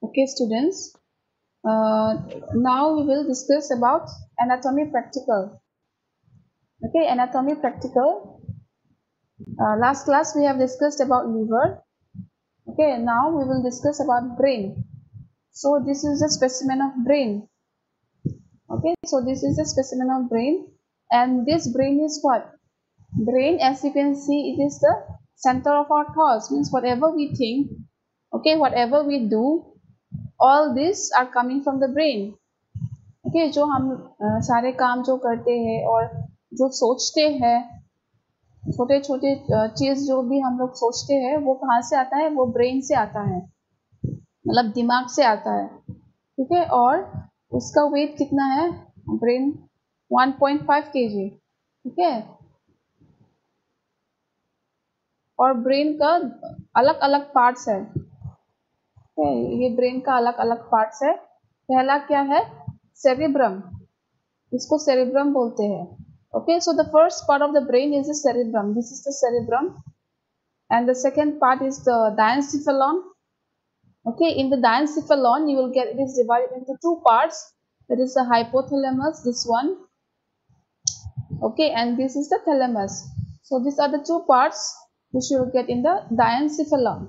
Okay, students. Now we will discuss about anatomy practical. Okay, anatomy practical. Last class we have discussed about liver. Okay, now we will discuss about brain. So this is a specimen of brain. Okay, so this is a specimen of brain, and this brain is what? Brain, as you can see, it is the center of our thoughts. Means whatever we think, okay, whatever we do, all these are coming from the brain. Okay जो हम सारे काम जो करते हैं और जो सोचते हैं, छोटे छोटे चीज जो भी हम लोग सोचते हैं, वो कहाँ से आता है? वो ब्रेन से आता है, मतलब दिमाग से आता है। ठीक है, और उसका वेट कितना है? Brain 1.5 kg। ठीक है, और ब्रेन का अलग अलग पार्ट्स है। ये ब्रेन का अलग अलग पार्ट्स है। पहला क्या है? सेरिब्रम, इसको सेरिब्रम बोलते हैं। Okay, so the first part of the brain is the cerebrum. This is the cerebrum, and the second part is the diencephalon. Okay, in the diencephalon, you will get it is divided into two parts. That is the hypothalamus, this one. Okay, and this is the thalamus. So these are the two parts which you will get in the diencephalon.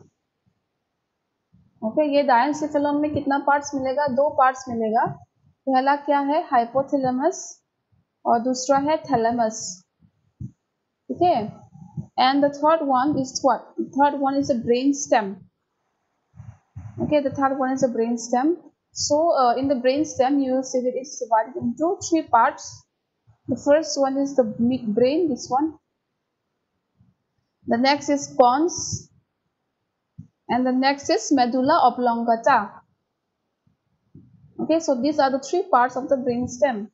Okay, ये diencephalon में कितना parts मिलेगा? दो parts मिलेगा। पहला क्या है? hypothalamus, और दूसरा है thalamus. Okay, and the third one is what? The third one is a brain stem. Okay, the third one is a brain stem. So in the brain stem, you will see that it's divided into three parts. The first one is the midbrain, this one. The next is pons, and the next is medulla oblongata. Okay, so these are the three parts of the brain stem.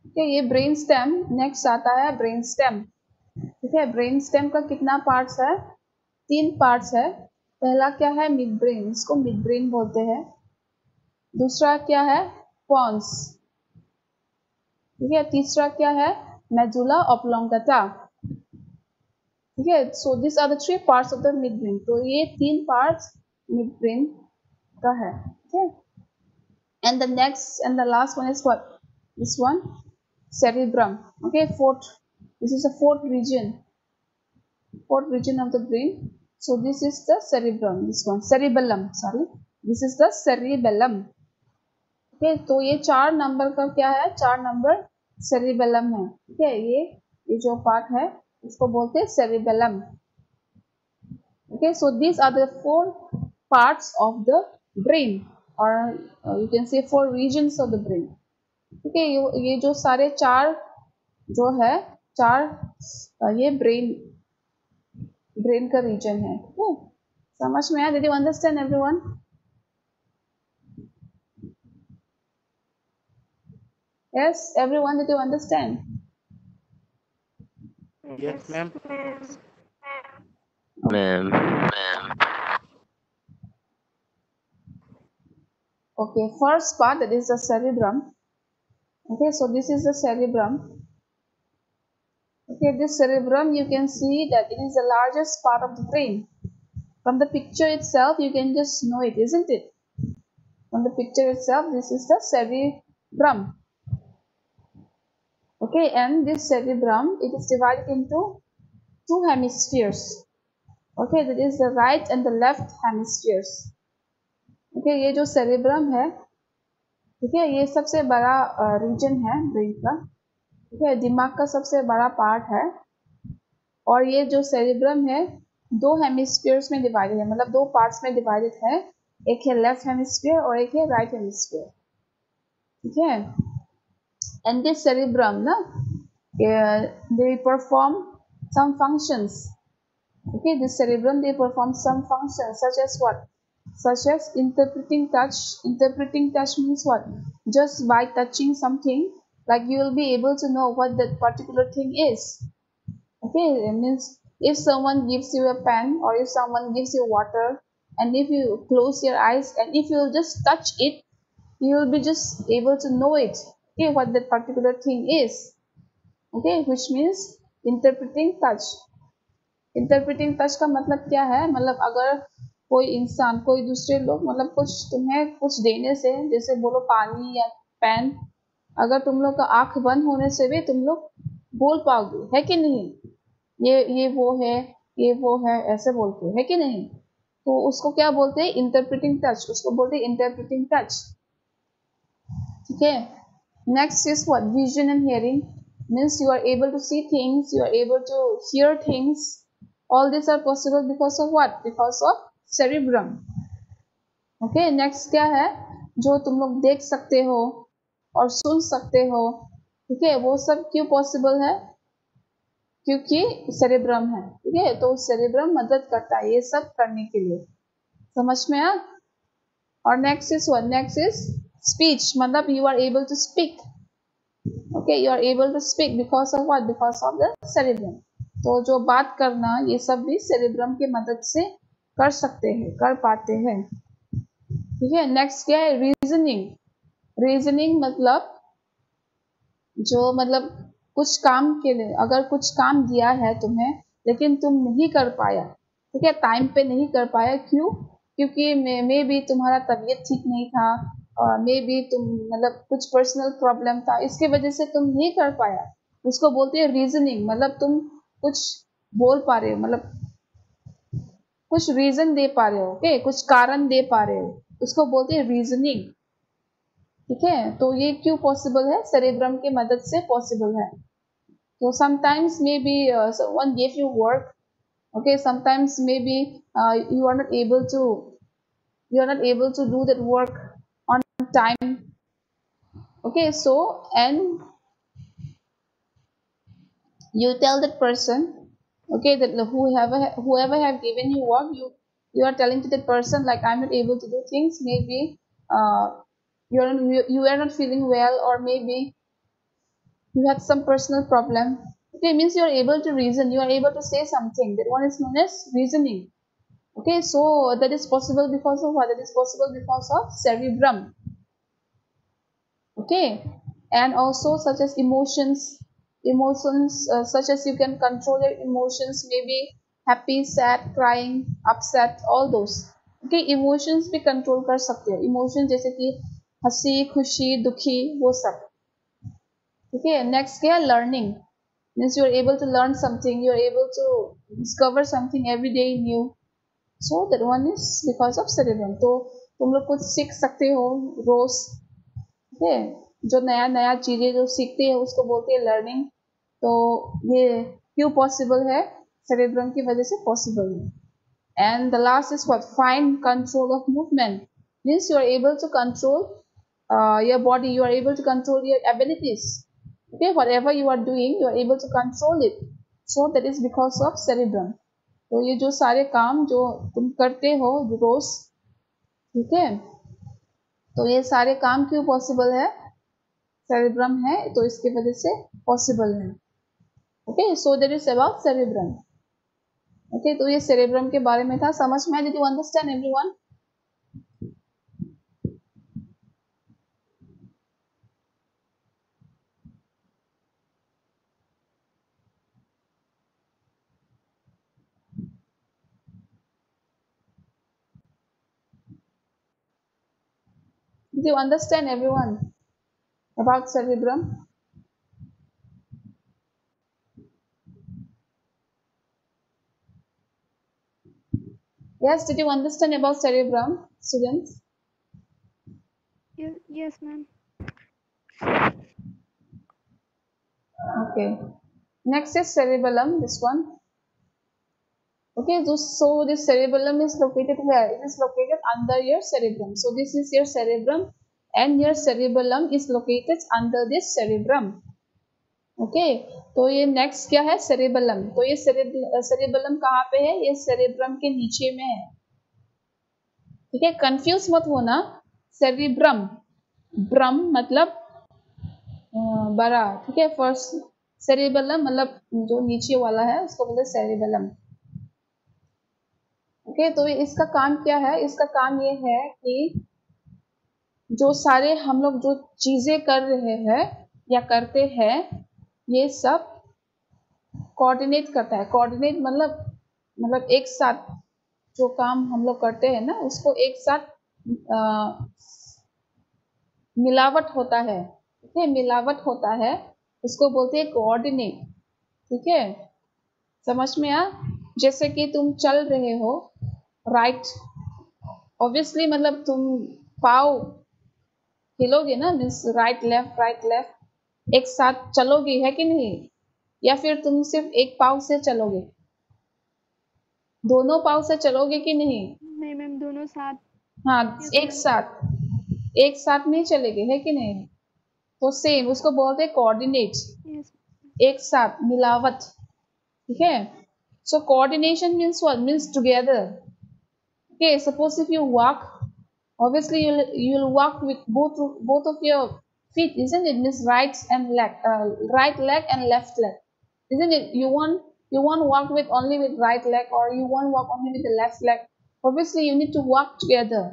Okay, ये brain stem next आता है brain stem. ठीक है, brain stem का कितना parts है? 3 parts है। पहला क्या है? मिड ब्रेन, इसको मिड ब्रेन बोलते हैं। दूसरा क्या है? पॉन्स। ठीक है, तीसरा क्या है? Medulla oblongata. ठीक है, so this are the 3 parts of the midbrain. तो ये 3 पार्ट्स मिड ब्रेन का है। ठीक है, and the next and the last one is what? This one, cerebrum. Okay, this is a fourth region of the brain. So this is the cerebrum, this one, cerebellum, sorry, this is the cerebellum. Okay, तो ये 4 number का क्या है? 4 number cerebellum है। ठीक है, ये जो पार्ट है इसको बोलते हैं cerebellum. Okay, so these are the 4 parts of the brain, or you can say 4 regions of the brain. ठीक है, ये जो सारे 4 जो है 4 ये ब्रेन का रीजन है। समझ में आया? Did you understand everyone? Yes, everyone, did you understand? Yes, ma'am. Ma'am. Okay, first part, that is the cerebrum. Okay, so this is the cerebrum. Okay, this cerebrum, you can see that it is the largest part of the brain. From the picture itself, you can just know it, isn't it? From the picture itself, this is the cerebrum. Okay, and this cerebrum, it is divided into 2 hemispheres. Okay, that is the right and the left hemispheres. Okay, ये जो cerebrum है, ठीक है, ये सबसे बड़ा reason है brain का। ठीक है, दिमाग का सबसे बड़ा पार्ट है, और ये जो सेरिब्रम है 2 हेमिस्फीयर्स में डिवाइडेड है, मतलब 2 पार्ट्स में डिवाइडेड है। एक है लेफ्ट हेमिस्फीयर और एक है राइट हेमिस्फीयर। ठीक है, एंड दिस सेरिब्रम ना, they perform some functions. Okay, this cerebrum, they perform some functions such as what? Such as interpreting touch. Interpreting touch means what? Just by touching something, like you will be able to know what that particular thing is. Okay, it means if someone gives you a pen, or if someone gives you water, and if you close your eyes and if you just touch it, you will be just able to know it. Okay, what that particular thing is. Okay, which means interpreting touch. Interpreting touch का मतलब क्या है? मतलब अगर कोई इंसान, कोई दूसरे लोग मतलब कुछ तुम्हें कुछ देने से, जैसे बोलो पानी या पेन, अगर तुम लोग का आंख बंद होने से भी तुम लोग बोल पाओगे, है कि नहीं? ये वो है, ये वो है, ऐसे बोलते है कि नहीं? तो उसको क्या बोलते हैं? इंटरप्रेटिंग टच, उसको बोलते हैं इंटरप्रेटिंग टच। ठीक है। Next is what? Vision and hearing, means you are able to see things, you are able to hear things. All these are possible because of what? Because of cerebrum. Okay, next क्या है? जो तुम लोग देख सकते हो और सुन सकते हो, ठीक है, वो सब क्यों पॉसिबल है? क्योंकि सेरेब्रम है। ठीक है, तो सेरेब्रम मदद करता है ये सब करने के लिए। समझ में आ? और next is what? Next is speech, मतलब you are able to speak. Okay, you are able to speak because of what? Because of the cerebrum. तो जो बात करना, ये सब भी सेरेब्रम की मदद से कर सकते हैं, कर पाते हैं। ठीक है। नेक्स्ट क्या है? रीजनिंग। रीजनिंग मतलब जो मतलब कुछ काम के लिए, अगर कुछ काम दिया है तुम्हें लेकिन तुम नहीं कर पाया, ठीक है, टाइम पे नहीं कर पाया, क्यों? क्योंकि मे भी तुम्हारा तबीयत ठीक नहीं था, और मे भी तुम मतलब कुछ पर्सनल प्रॉब्लम था, इसकी वजह से तुम नहीं कर पाया, उसको बोलते हैं रीजनिंग। मतलब तुम कुछ बोल पा रहे हो, मतलब कुछ रीजन दे पा रहे हो, ओके, कुछ कारण दे पा रहे हो, उसको बोलते हैं रीजनिंग। ठीक है, तो ये क्यों पॉसिबल है? सेरेब्रम के मदद से पॉसिबल है। So sometimes maybe someone gave you work, okay, sometimes maybe you are not able to, do that work on time, okay, so and you tell that person, okay, that whoever have given you work, you are telling to that person like, I'm not able to do things, maybe uh, you are not feeling well, or maybe you have some personal problem. Okay, means you are able to reason, you are able to say something. That one is known as reasoning. Okay, so that is possible because of what? That is possible because of cerebrum. Okay, and also such as emotions, such as you can control your emotions, maybe happy, sad, crying, upset, all those. Okay, emotions भी control कर सकते हो, emotion जैसे कि हंसी, खुशी, दुखी, वो सब। ठीक है। नेक्स्ट क्या है? Learning, means you are able to learn something, you are able to discover something every day new. So that one is because of cerebrum. तो तुम लोग कुछ सीख सकते हो रोज, ठीक है, जो नया नया चीजें जो सीखते हैं उसको बोलते हैं लर्निंग। तो ये क्यों पॉसिबल है? सेरेब्रम की वजह से पॉसिबल है। And the last is what? Fine control of movement, means you are able to control your body, you are able to control your abilities. Okay, whatever you are doing, you are able to control it. So that is because of cerebrum. तो ये जो सारे काम जो तुम करते हो रोज, ठीक है, तो ये सारे काम क्यों पॉसिबल है? सेरेब्रम है, तो इसकी वजह से पॉसिबल है। Okay, so that is about cerebrum. Okay, तो ये सेरेब्रम के बारे में था। समझ में? Did you understand everyone? Did you understand everyone about cerebrum? Yes, did you understand about cerebrum, students? Yes, ma'am. Okay. Next is cerebellum, this one. Okay, so this cerebellum is located where? It is located under your cerebrum. So this is your cerebrum and your cerebellum is located under this cerebrum. Okay, तो ये next क्या है? Cerebellum. तो ये cerebellum कहाँ पे है? ये सेरेब्रम के नीचे में है। ठीक है, कंफ्यूज मत होना। सेरिब्रम, ब्रम मतलब बड़ा, ठीक है, फर्स्ट सेरेबेलम मतलब जो नीचे वाला है उसको बोलते हैं सेरेबेलम। ओके, तो इसका काम क्या है? इसका काम ये है कि जो सारे हम लोग जो चीजें कर रहे हैं या करते हैं, ये सब कोऑर्डिनेट करता है। कोऑर्डिनेट मतलब एक साथ, जो काम हम लोग करते हैं ना उसको एक साथ मिलावट होता है, ठीक है, मिलावट होता है, उसको बोलते हैं कोऑर्डिनेट, ठीक है, समझ में आ। जैसे कि तुम चल रहे हो, राइट, ऑब्वियसली मतलब तुम पाव हिलोगे ना, मीन्स राइट लेफ्ट एक साथ चलोगे, है कि नहीं, या फिर तुम सिर्फ एक पाव से चलोगे, दोनों पाव से चलोगे कि नहीं? नहीं मैम, दोनों साथ। हाँ, यस एक मैम। साथ, एक साथ नहीं चलेंगे, है कि नहीं? तो सेम उसको बोलते हैं कोऑर्डिनेट, यस। एक साथ मिलावट, ठीक है। So coordination means what, means together, okay, suppose if you walk, obviously you'll walk with both of your feet, isn't it, means right leg and left leg, isn't it? You won't walk with only with right leg, or you won't walk only with the left leg, obviously you need to walk together,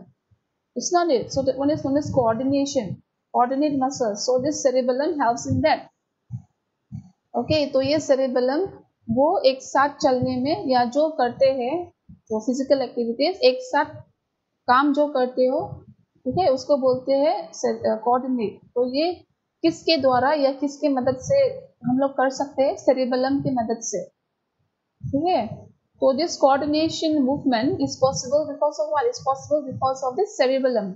it's not it. So that one is known as coordination, coordinate muscles, so this cerebellum helps in that, okay. तो ये cerebellum वो एक साथ चलने में या जो करते हैं, जो फिजिकल एक्टिविटीज एक साथ काम जो करते हो, ठीक है, उसको बोलते हैं कोऑर्डिनेट। तो ये किसके द्वारा या किसके मदद से हम लोग कर सकते हैं? सेरेबेलम की मदद से, ठीक है। तो this coordination movement is possible because of what? Is possible because of this cerebellum,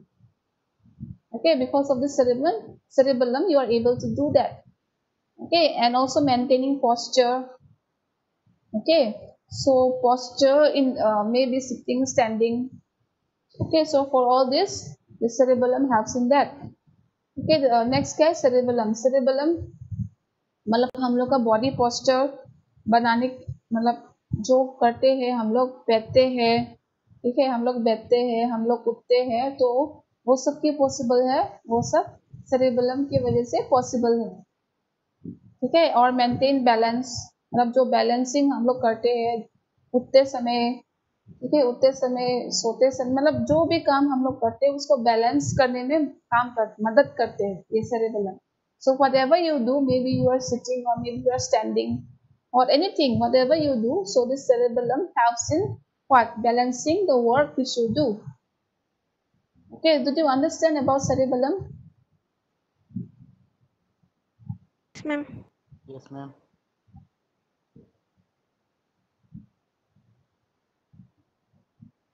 okay, because of this cerebellum you are able to do that, okay, and also maintaining posture, okay, so posture in maybe sitting, standing, okay, so for all this the cerebellum helps in that, okay। next क्या है? cerebellum मतलब हम लोग का body posture बनाने, मतलब जो करते हैं हम लोग, बैठते हैं, ठीक है, हम लोग बैठते हैं, हम लोग उठते हैं, तो वो सब की पॉसिबल है, वो सब सेरेबेलम की वजह से पॉसिबल है, ठीक है। और मेंटेन बैलेंस, मतलब जो बैलेंसिंग हम लोग करते हैं उठते समय, ठीक है, उठते समय, सोते समय, मतलब जो भी काम हम लोग करते हैं उसको बैलेंस करने में मदद करते हैं ये cerebellum. So whatever you do, maybe you are sitting or maybe you are standing or anything, whatever you do, so this cerebellum helps in what? Balancing the work which you do, okay। Did you understand about cerebellum? Yes ma'am. Yes, ma'am.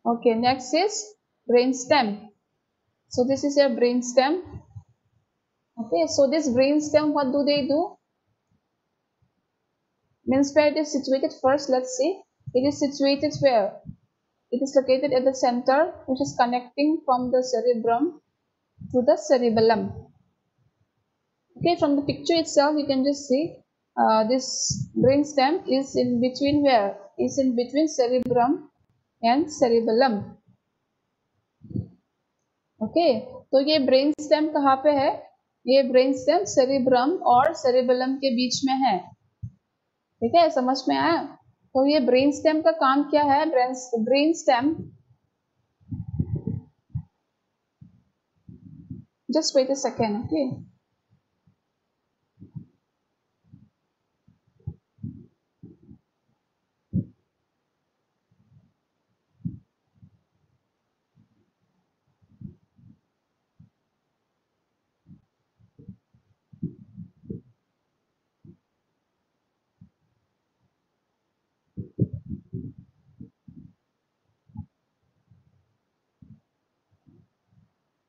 Okay, next is brainstem. So this is your brainstem, okay, so this brainstem, what do they do? Means where it is situated first, let's see. It is situated where? It is located at the center, which is connecting from the cerebrum to the cerebellum, okay। From the picture itself you can just see this brainstem is in between, where? Is in between cerebrum and cerebellum, okay. तो ये brain stem कहाँ पे है? ये brain stem cerebrum और cerebellum के बीच में है, ठीक है, समझ में आया? तो ये ब्रेन स्टेम का काम क्या है? Brain stem, just wait a second, okay.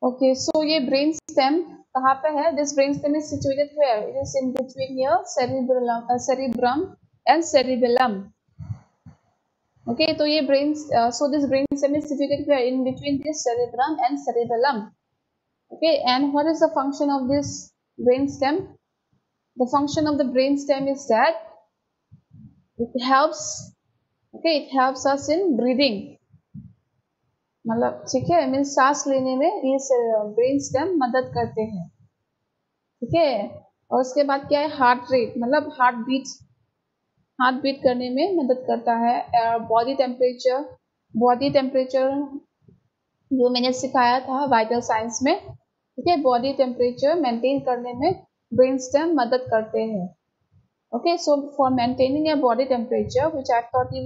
Okay, so ये ब्रेन स्टेम कहाँ पे है? This brain stem is situated where? It is in between your cerebrum and cerebellum, okay. तो ये brain, so this brain stem is situated where? In between this cerebrum and cerebellum, okay। And what is the function of this brain stem? The function of the brain stem is that it helps, okay, it helps us in breathing, मतलब ठीक है, means सांस लेने में ये brain stem मदद करते हैं, ठीक है। और उसके बाद क्या है? हार्ट रेट, मतलब हार्ट बीट करने में मदद करता है। बॉडी टेम्परेचर जो मैंने सिखाया था वाइटल साइंस में, ठीक है, बॉडी टेम्परेचर मेंटेन करने में ब्रेन स्टेम मदद करते हैं, okay। So for maintaining your body temperature, which I taught you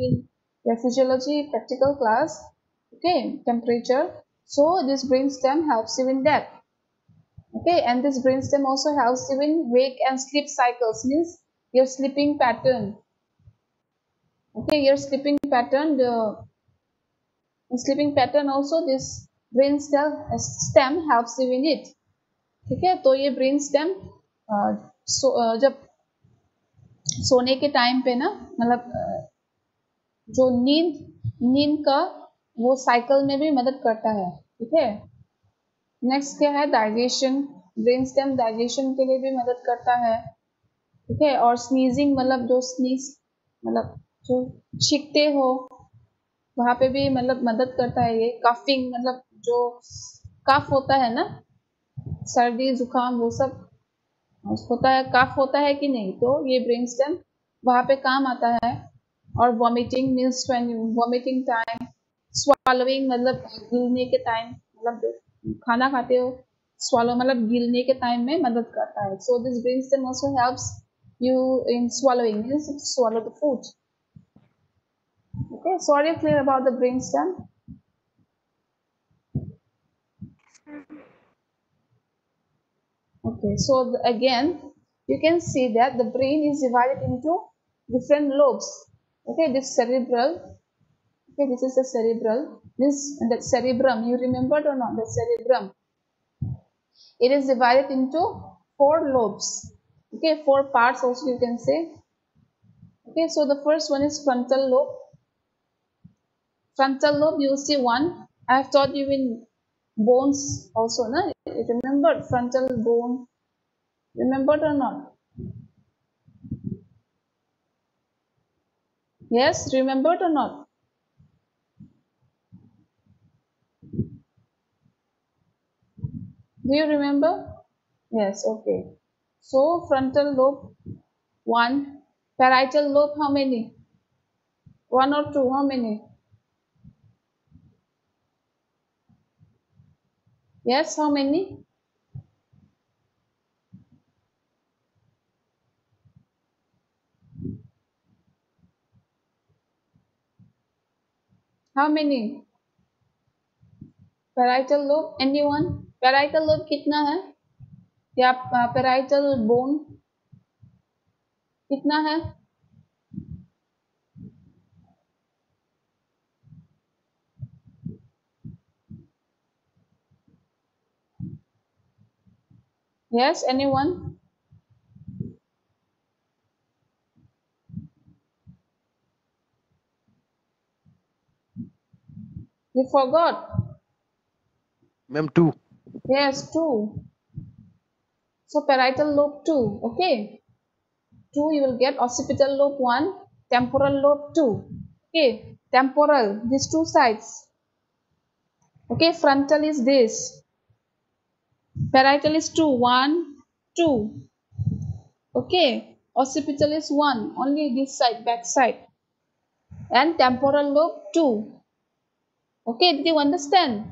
your physiology practical class. Okay, temperature. So this brainstem helps you in that. Okay, and this brainstem also helps you in wake and sleep cycles, means your sleeping pattern. Okay, your sleeping pattern, the sleeping pattern also this stem helps you in it. ठीक है, तो ये brain stem जब सोने के time पे ना, मतलब जो नींद का वो साइकिल में भी मदद करता है. ठीक है, नेक्स्ट क्या है, डाइजेशन. ब्रेन स्टेम डाइजेशन के लिए भी मदद करता है. ठीक है, और स्नीजिंग, मतलब जो स्नीज, मतलब जो छींकते हो वहां पे भी मतलब मदद करता है ये. कफिंग, मतलब जो कफ होता है ना, सर्दी जुकाम वो सब होता है, कफ होता है कि नहीं, तो ये ब्रेन स्टेम वहां पे काम आता है. और vomiting means vomiting time, swallowing मतलब गिलने के टाइम, मतलब खाना खाते हो swallow मतलब गिलने के टाइम में मदद करता है. So this brain stem also helps you in swallowing, means swallow the food. Okay, so are you clear about the brain stem? Okay, so again you can see that the brain is divided into different lobes. Okay, this cerebral. Okay, this is the cerebral. This, that cerebrum, you remembered or not? The cerebrum. It is divided into 4 lobes. Okay, 4 parts also you can say. Okay, so the first one is frontal lobe. Frontal lobe, you see one. I have taught you in bones also, na? Remember frontal bone? Remembered or not? Yes, remembered or not? Do you remember? Yes, okay. So frontal lobe, 1. Parietal lobe, how many? 1 or 2, how many? Yes, how many? How many? Parietal lobe, anyone? Parietal lobe कितना है? या parietal bone कितना है? Yes, anyone? You forgot? Ma'am, 2. Yes, 2. So parietal lobe 2, okay. 2 you will get. Occipital lobe 1, temporal lobe 2. Okay, temporal, these 2 sides. Okay, frontal is this. Parietal is 2, 1, 2. Okay, occipital is 1, only this side, back side. And temporal lobe 2. Okay, did you understand?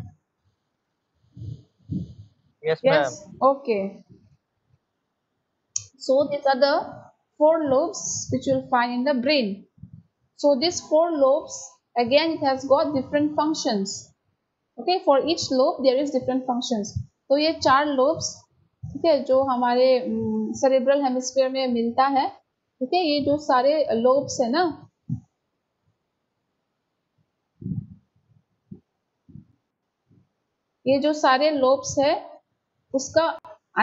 Yes, ma'am. Yes, okay. So these are the 4 lobes which you will find in the brain. So these 4 lobes, again it has got different functions. Okay, for each lobe there is different functions. तो ये 4 lobes, ठीक है, जो हमारे cerebral hemisphere में मिलता है. ठीक है, ये जो सारे lobes है ना, ये जो सारे lobes है उसका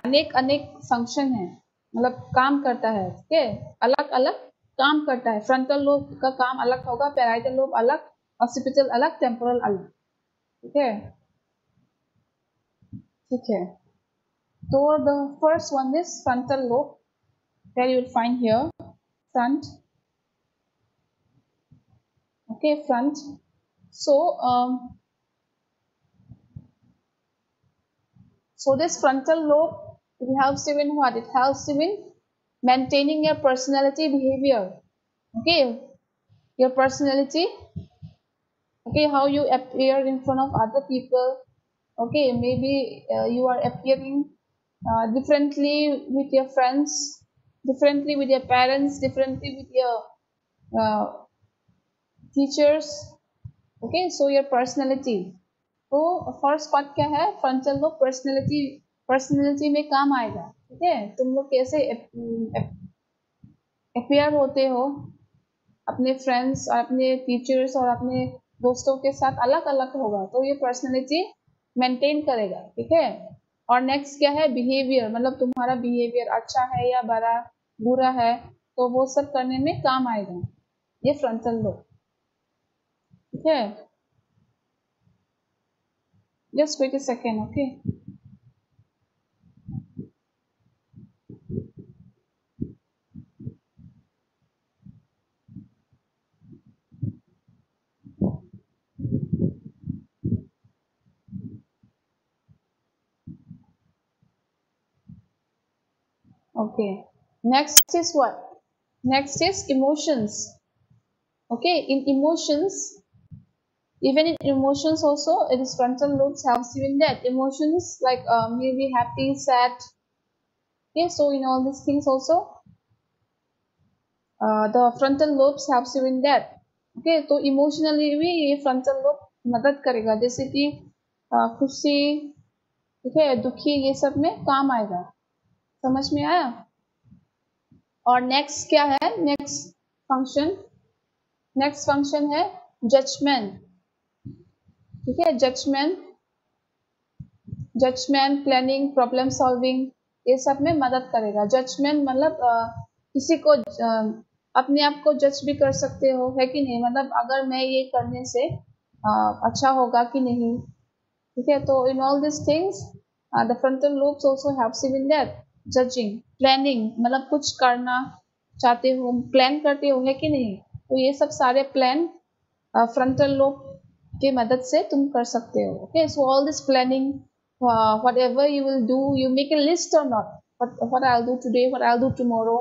अनेक अनेक फंक्शन है, मतलब काम करता है. ठीक है, अलग अलग काम करता है. फ्रंटल लोब का काम अलग होगा, पैराइटल लोब अलग, ऑक्सीपिटल अलग, टेम्पोरल अलग. ठीक है, ठीक है. तो the first one is frontal lobe, that you will find here, front. Okay, front. So so this frontal lobe, it helps you in what? It helps you in maintaining your personality behavior. Okay, your personality. Okay, how you appear in front of other people. Okay, maybe you are appearing differently with your friends, differently with your parents, differently with your uh, teachers. Okay, so your personality. तो first part क्या है, frontal lobe personality में काम आएगा. ठीक है, तुम लोग कैसे अपियर होते हो अपने फ्रेंड्स और अपने टीचर्स और अपने दोस्तों के साथ अलग अलग होगा, तो ये पर्सनैलिटी मेंटेन करेगा. ठीक है, और नेक्स्ट क्या है, बिहेवियर, मतलब तुम्हारा बिहेवियर अच्छा है या बुरा है, तो वो सब करने में काम आएगा ये फ्रंटल लोब. ठीक है, just wait a second. Okay, okay, next is what? Next is emotions. Okay, in emotions, even in emotions also, it is frontal lobes helps you in that. Emotions like maybe happy, sad. Okay, so in all these things also, the frontal lobes helps you in that. Okay, तो emotionally भी ये frontal lobe मदद करेगा, जैसे कि खुशी, ठीक है, दुखी, ये सब में काम आएगा. समझ में आया? और नेक्स्ट क्या है, नेक्स्ट फंक्शन है जजमेंट. ठीक है, जजमेंट, प्लानिंग, प्रॉब्लम सॉल्विंग, ये सब में मदद करेगा. जजमेंट मतलब किसी को अपने आप को जज भी कर सकते हो, है कि नहीं, मतलब अगर मैं ये करने से अच्छा होगा कि नहीं. ठीक है, तो in all this things the frontal lobes also helps you in that. Judging, planning, मतलब कुछ करना चाहते हो, प्लान करते हो, है कि नहीं, तो ये सब सारे प्लान फ्रंटल लोब के मदद से तुम कर सकते हो. Okay, so all this planning, whatever you will do, you make a list or not, what I'll do today, what I'll do tomorrow.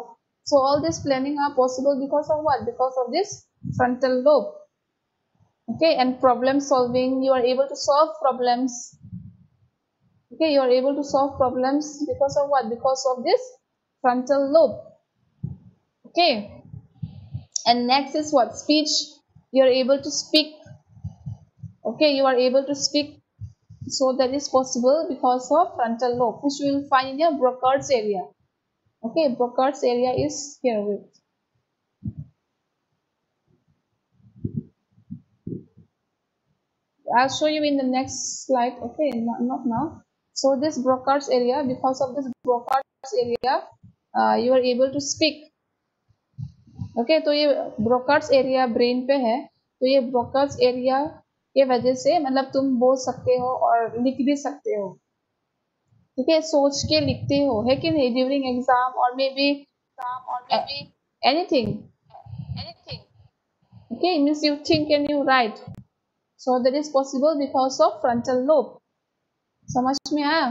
So all this planning are possible because of what? Because of this frontal lobe. Okay, and problem solving, you are able to solve problems. Okay, you are able to solve problems because of what? Because of this frontal lobe. Okay, and next is what? Speech. You are able to speak. Okay, you are able to speak, so that is possible because of frontal lobe, which you will find in your Broca's area. Okay, Broca's area is here with. I'll show you in the next slide. Okay, not now. So this Broca's area, because of this Broca's area, you are able to speak. Okay, तो ये Broca's area brain पे है, तो ये Broca's area के वजह से मतलब तुम बोल सकते हो और लिख भी सकते हो. ठीक है, सोच के लिखते हो, है कि नहीं, ड्यूरिंग एग्जाम और may be anything. Okay, means you think and you write. So that is possible because of frontal lobe. समझ में आया?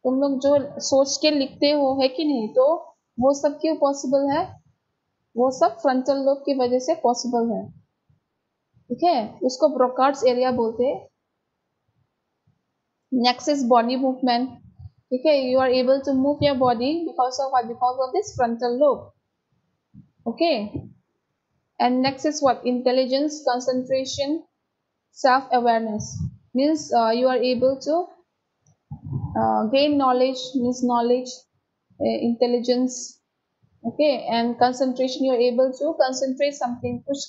तुम लोग जो सोच के लिखते हो, है कि नहीं, तो वो सब क्यों पॉसिबल है? वो सब फ्रंटल लोब की वजह से पॉसिबल है. ठीक है, उसको ब्रोकार्ड्स एरिया बोलते हैं. Next is body movement. ठीक है, you are able to move your body because of what? Because of this frontal lobe. Okay, and next is what? Intelligence, concentration, self-awareness. Means you are able to gain knowledge, means knowledge, intelligence. Okay, and concentration, you are able to concentrate something, कुछ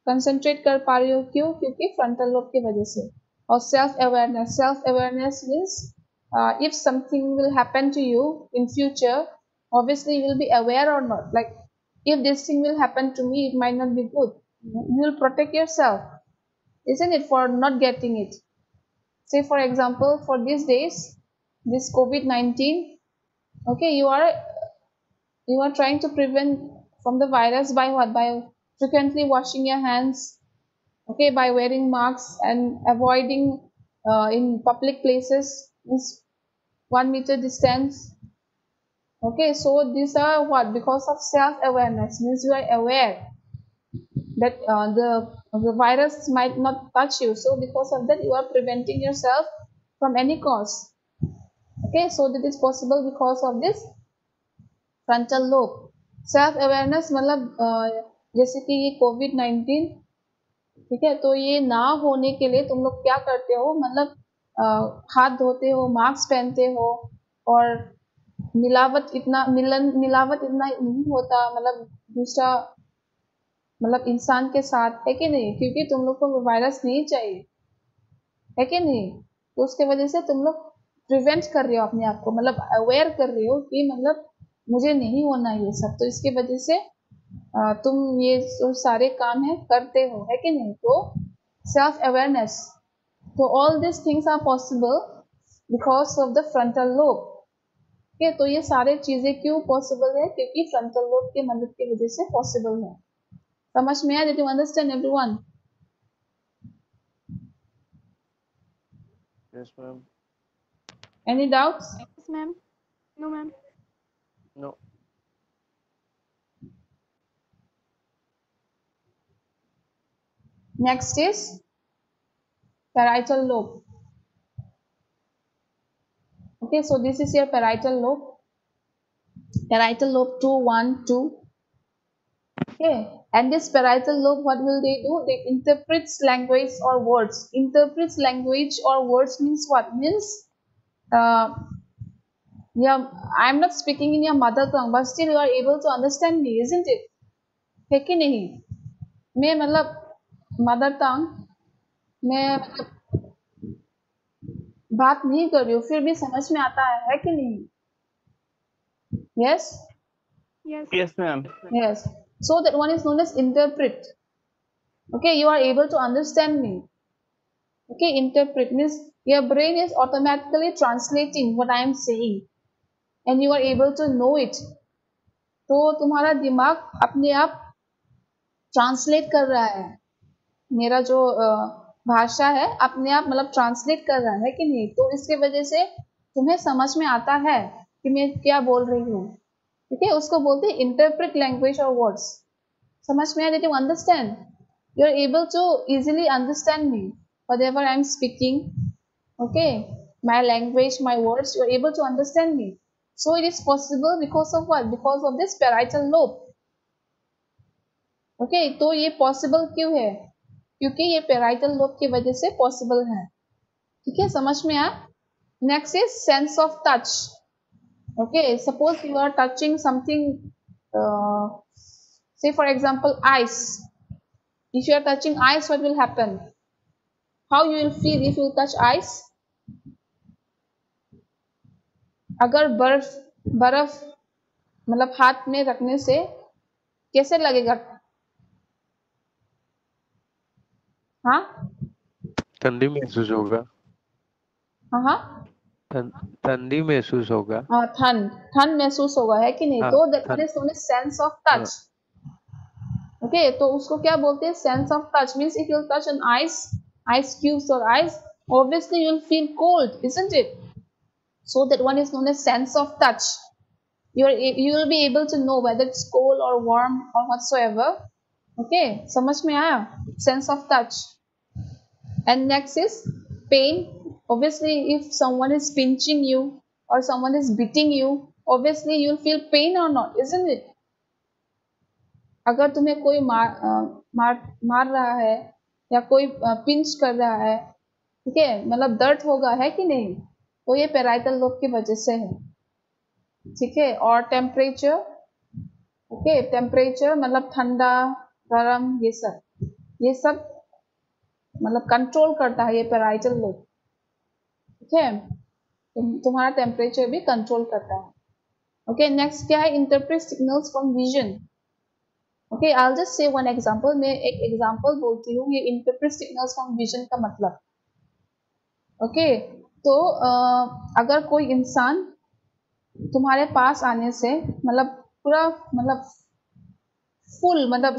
concentrate कर पा रहे हो, क्यों? क्योंकि frontal lobe की वजह से. और self-awareness means if something will happen to you in future, obviously you will be aware or not, like if this thing will happen to me, it might not be good. You will protect yourself, isn't it, for not getting it. Say for example, for these days, this COVID-19, okay, you are trying to prevent from the virus by what? By frequently washing your hands, okay, by wearing masks and avoiding in public places, means 1 meter distance. Okay, so these are what? Because of self-awareness, means you are aware that the virus might not touch you, so because of that you are preventing yourself from any cause. Okay, so that is possible because of this frontal lobe. Self awareness मतलब जैसे कि ये कोविड-19, ठीक है, तो ये ना होने के लिए तुम लोग क्या करते हो, मतलब हाथ धोते हो, मास्क पहनते हो, और मिलावट इतना नहीं होता, मतलब दूसरा मतलब इंसान के साथ, है कि नहीं, क्योंकि तुम लोग को वायरस नहीं चाहिए, है कि नहीं। तो उसके वजह से तुम लोग प्रिवेंट कर रहे हो अपने आप को, मतलब अवेयर कर रहे हो कि मतलब मुझे नहीं होना ये सब, तो इसके वजह से तुम ये जो सारे काम है करते हो, है कि नहीं। तो सेल्फ अवेयरनेस, तो all this things are possible because of the frontal lobe. ठीक है, तो ये सारे चीजें क्यों पॉसिबल है, क्योंकि फ्रंटल लोब की मदद की वजह से पॉसिबल है। समझ में आया? Did you understand everyone? Yes, ma'am. Any doubts? Yes, ma'am. No, ma'am. No. Next is parietal lobe. Okay, so this is your parietal lobe. Parietal lobe 2, 1, 2. Okay, and this parietal lobe, what will they do? They interprets language or words. Interprets language or words means what? Means yeah, I'm not speaking in your mother tongue, but still you are able to understand me, isn't it? है कि नहीं? मैं मतलब mother tongue मैं मतलब बात नहीं कर रही हूँ, फिर भी समझ में आता है कि नहीं? Yes? Yes. Yes, ma'am. Yes. So that one is known as interpret. Okay, you are able to understand me. Okay, interpret means your brain is automatically translating what I am saying and you are able to know it. तो तुम्हारा दिमाग अपने आप translate कर रहा है, मेरा जो भाषा है अपने आप मतलब ट्रांसलेट कर रहा है कि नहीं। तो इसके वजह से तुम्हें समझ में आता है कि मैं क्या बोल रही हूँ, ठीक है। उसको बोलते हैं इंटरप्रेट लैंग्वेज और वर्ड्स। समझ में आया? Did you understand? You are able to easily understand me whatever I am speaking, okay, my language, my words, you are able to understand me. So it is possible because of what? Because of this parietal lobe. Okay, तो ये possible क्यों है? क्योंकि ये parietal lobe की वजह से possible है, ठीक है। समझ में आया? Next is sense of touch. Okay, suppose you are touching something, say for example ice. If you are touching ice, what will happen? How you will feel if you touch ice? अगर बर्फ मतलब हाथ में रखने से कैसे लगेगा? हाँ ठंडी महसूस होगा। हाँ, ठंडी महसूस होगा। ठंड महसूस होगा, है कि नहीं। हाँ, तो that is known as sense of touch. Okay, तो उसको क्या बोलते हैं? Sense of touch means if you touch an ice cubes or ice, obviously you'll feel cold, isn't it? So that one is known as sense of touch. You will be able to know whether it's cold or warm or whatsoever. Okay, समझ में आया? Sense of touch. And next is pain. Obviously, if someone is pinching you or someone is beating you, obviously you'll feel pain or not, isn't it? अगर तुम्हें कोई मार रहा है या कोई पिंच कर रहा है, ठीक है, मतलब दर्द होगा, है कि नहीं। तो ये पैराइटल लोब की वजह से है, ठीक है। और टेम्परेचर, ओके, टेम्परेचर मतलब ठंडा गरम, ये सब मतलब कंट्रोल करता है ये पैराइटल लोब, ठीक है। तुम्हारा टेम्परेचर भी कंट्रोल करता है। ओके, नेक्स्ट क्या है? Interpret signals from vision. Okay, I just say one example. मैं एक एग्जांपल बोलती हूँ, ये इंटरप्रेट सिग्नल्स फ्रॉम विजन का मतलब। ओके, तो अगर कोई इंसान तुम्हारे पास आने से मतलब पूरा मतलब फुल मतलब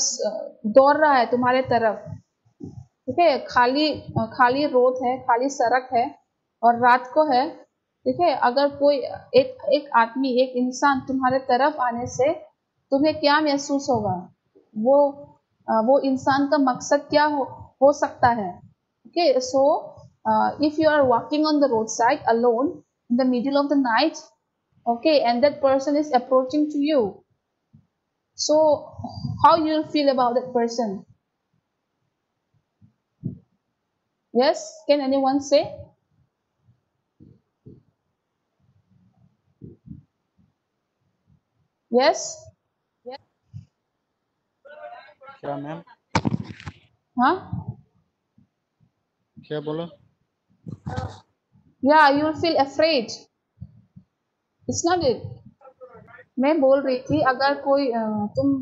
दौड़ रहा है तुम्हारे तरफ, ठीक है, खाली रोड है, खाली सड़क है और रात को है, ठीक है। अगर कोई एक आदमी, एक इंसान तुम्हारे तरफ आने से तुम्हें क्या महसूस होगा? वो इंसान का मकसद क्या हो सकता है? Okay, so if you are walking on the roadside alone in the middle of the night, okay, and that person is approaching to you, So how you'll feel about that person? Yes, can anyone say? Yes? क्या ma'am? Huh? क्या बोला? Yeah, you'll feel afraid. It's not it. मैं बोल रही थी अगर कोई तुम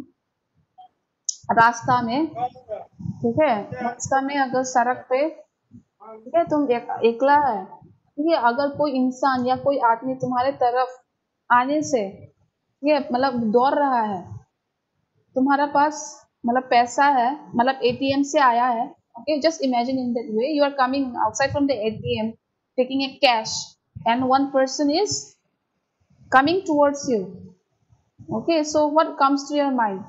रास्ता में, ठीक है, रास्ता में अगर सड़क पे, ठीक है, तुम एकला है, ठीक है, अगर कोई इंसान या कोई आदमी तुम्हारे तरफ आने से, ये मतलब दौड़ रहा है, तुम्हारा पास मतलब पैसा है, मतलब एटीएम से आया है, okay, just imagine in that way you are coming outside from the ATM taking a cash and one person is coming towards you, okay, so what comes to your mind?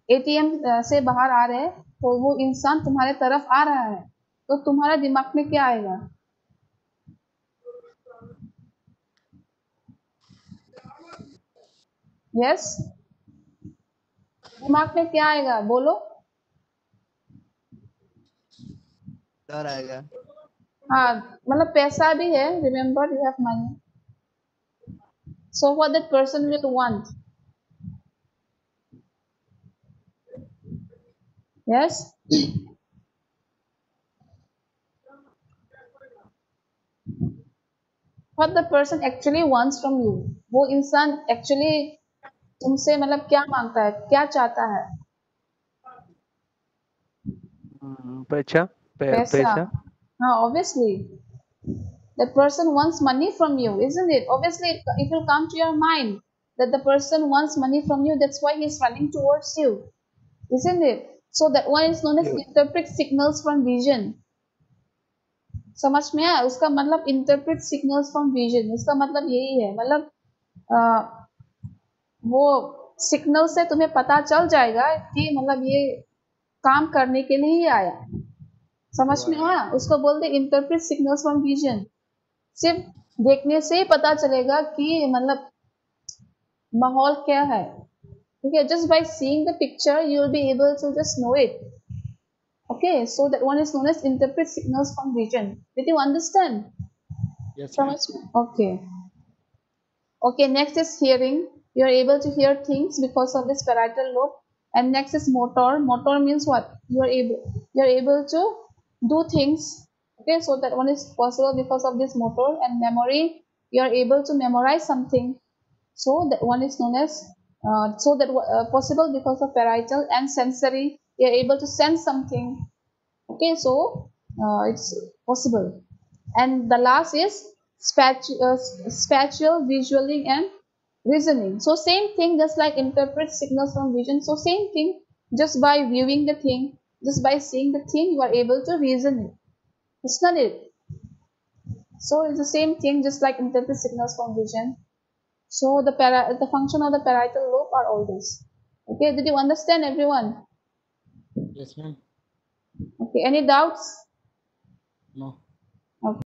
ATM से बाहर आ रहे हैं, तो वो इंसान तुम्हारे तरफ आ रहा है, तो तुम्हारा दिमाग में क्या आएगा? यस, दिमाग में क्या आएगा, बोलो? डर आएगा। हाँ, मतलब पैसा भी है, remember you have money, so what that person will want? Yes, what the person actually wants from you? वो इंसान actually तुमसे मतलब क्या मांगता है, क्या चाहता है? पैसा पैसा। पैसा हाँ, obviously that person wants money from you, isn't it? Obviously it will come to your mind that the person wants money from you, that's why he's running towards you, isn't it? So that one is known as interpret signals from vision. समझ में आया? उसका मतलब interpret signals from vision, इसका मतलब यही है, मतलब वो सिग्नल से तुम्हें पता चल जाएगा कि मतलब ये काम करने के लिए ही आया, समझ में आया? उसको बोलते इंटरप्रेट सिग्नल्स फ्रॉम विजन। सिर्फ देखने से ही पता चलेगा कि मतलब माहौल क्या है, ठीक है, just by seeing the picture you will be able to just know it, okay, so that one is known as interpret signals from vision. Did you understand? Yes, समझ में? Okay. Okay, next is hearing. You are able to hear things because of this parietal lobe. And next is motor. Motor means what? You are able to do things. Okay, so that one is possible because of this motor. And memory, you are able to memorize something. So that one is known as possible because of parietal. And sensory, you are able to sense something. Okay, so it's possible. And the last is spatial visualing and reasoning. So same thing, just like interpret signals from vision, so same thing, just by viewing the thing, just by seeing the thing, you are able to reason it, it's not it? So it's the same thing, just like interpret signals from vision. So the function of the parietal lobe are all this. Okay, did you understand, everyone? yes, ma'am. Okay, any doubts? No. Okay.